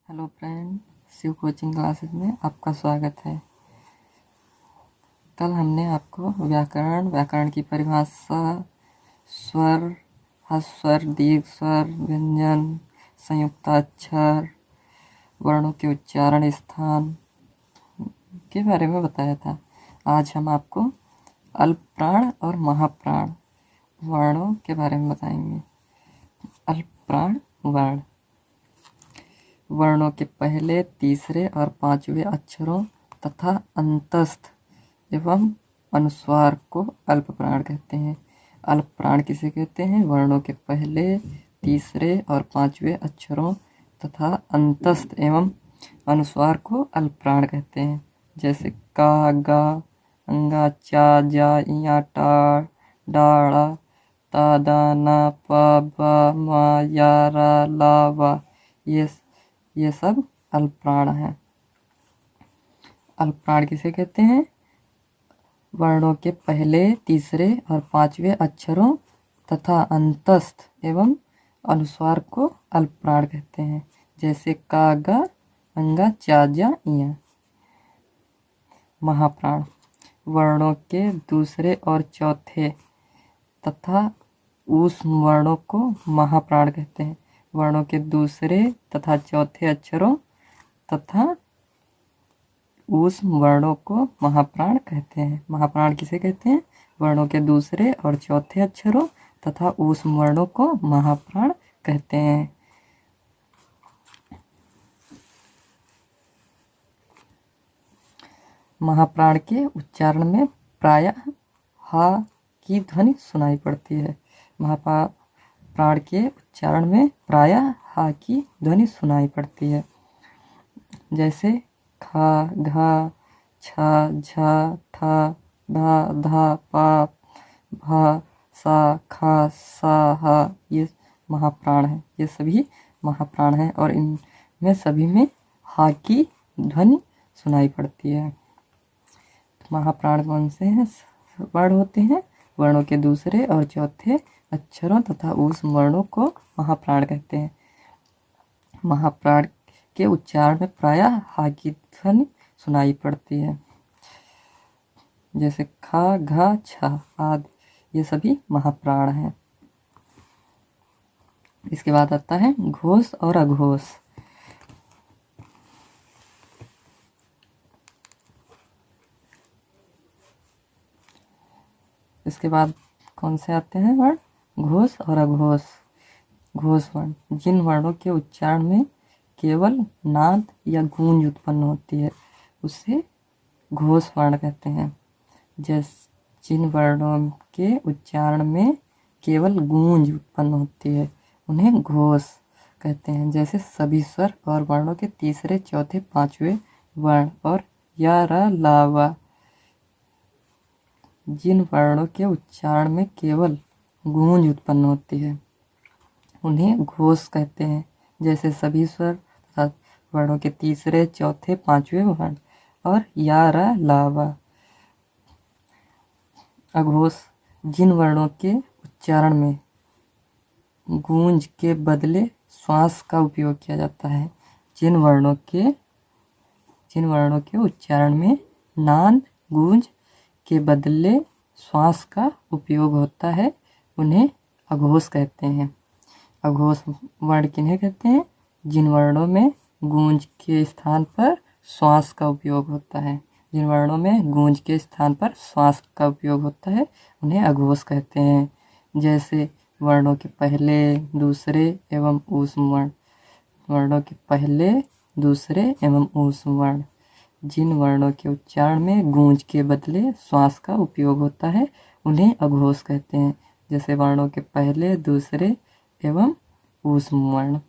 Hello friend, Shiv coaching classes में आपका स्वागत है। कल हमने आपको व्याकरण की परिभाषा, स्वर, ह्रस्व स्वर, दीर्घ स्वर, व्यंजन, संयुक्ताक्षर, वर्णों के उच्चारण स्थान के बारे में बताया था। आज हम आपको अल्पप्राण और महाप्राण वर्णों के बारे में बताएंगे। अल्पप्राण वर्ण वर्णों के पहले, तीसरे और पांचवें अक्षरों तथा अंतस्थ एवं अनुस्वार को अल्पप्राण कहते हैं। अल्पप्राण किसे कहते हैं? वर्णों के पहले, तीसरे और पांचवें अक्षरों तथा अंतस्थ एवं अनुस्वार को अल्पप्राण कहते हैं। जैसे का, गा, अंगा, चा, जा, इया, टा, डाड़ा, ता, दा, ना, पा, बा, मा, या, रा, ला, वा, ये सब अल्पप्राण हैं। अल्पप्राण किसे कहते हैं? वर्णों के पहले, तीसरे और पांचवें अक्षरों तथा अंतस्थ एवं अनुस्वार को अल्पप्राण कहते हैं। जैसे का, गा, अंगा, चा, जा, इया। महाप्राण वर्णों के दूसरे और चौथे तथा ऊष्म वर्णों को महाप्राण कहते हैं। वर्णों के दूसरे तथा चौथे अक्षरों तथा ऊष्म वर्णों को महाप्राण कहते हैं। महाप्राण किसे कहते हैं? वर्णों के दूसरे और चौथे अक्षरों तथा ऊष्म वर्णों को महाप्राण कहते हैं। महाप्राण के उच्चारण में प्रायः हा की ध्वनि सुनाई पड़ती है। महाप्राण के उच्चारण में प्रायः हा की ध्वनि सुनाई पड़ती है। जैसे खा, घा, छा, झा, ठा, ढा, धा, पा, भा, सा, खा, सा, हा, ये महाप्राण है। ये सभी महाप्राण हैं और इनमें सभी में हा की ध्वनि सुनाई पड़ती है। महाप्राण कौन से हैं? वर्ण होते हैं। वर्णों के दूसरे और चौथे अक्षरों तथा ऊष्म वर्णों को महाप्राण कहते हैं। महाप्राण के उच्चारण में प्रायः हा की ध्वनि सुनाई पड़ती है। जैसे खा, घा, छा आदि, ये सभी महाप्राण हैं। इसके बाद आता है घोष और अघोष। इसके बाद कौन से आते हैं वर्ण? घोष और अघोष। घोष वर्ण जिन वर्णों के उच्चारण में केवल नाद या गूंज उत्पन्न होती है उसे घोष वर्ण कहते हैं। जैसे जिन वर्णों के उच्चारण में केवल गूंज उत्पन्न होती है उन्हें घोष कहते हैं। जैसे सभी स्वर और वर्णों के तीसरे, चौथे, पांचवें वर्ण और या, रा, ला, वा। जिन वर्णों के उच्चारण में केवल गूंज उत्पन्न होती है उन्हें घोष कहते हैं। जैसे सभी स्वर तथा वर्णों के तीसरे, चौथे, पांचवें वर्ण और या, रा, ला, वा। अघोष जिन वर्णों के उच्चारण में गूंज के बदले श्वास का उपयोग किया जाता है। जिन वर्णों के उच्चारण में नाद, गूंज के बदले श्वास का उपयोग होता है उन्हें अघोष कहते हैं। अघोष वर्ण किन्हें कहते हैं? जिन वर्णों में गूंज के स्थान पर श्वास का उपयोग होता है। जिन वर्णों में गूंज के स्थान पर श्वास का उपयोग होता है उन्हें अघोष कहते हैं। जैसे वर्णों के पहले, दूसरे एवं ऊष्म वर्ण। वर्णों के पहले, दूसरे एवं ऊष्म वर्ण जिन वर्णों के उच्चारण में गूंज के बदले श्वास का उपयोग होता है उन्हें अघोष कहते हैं। जैसे वर्णों के पहले, दूसरे एवं ऊष्म वर्ण।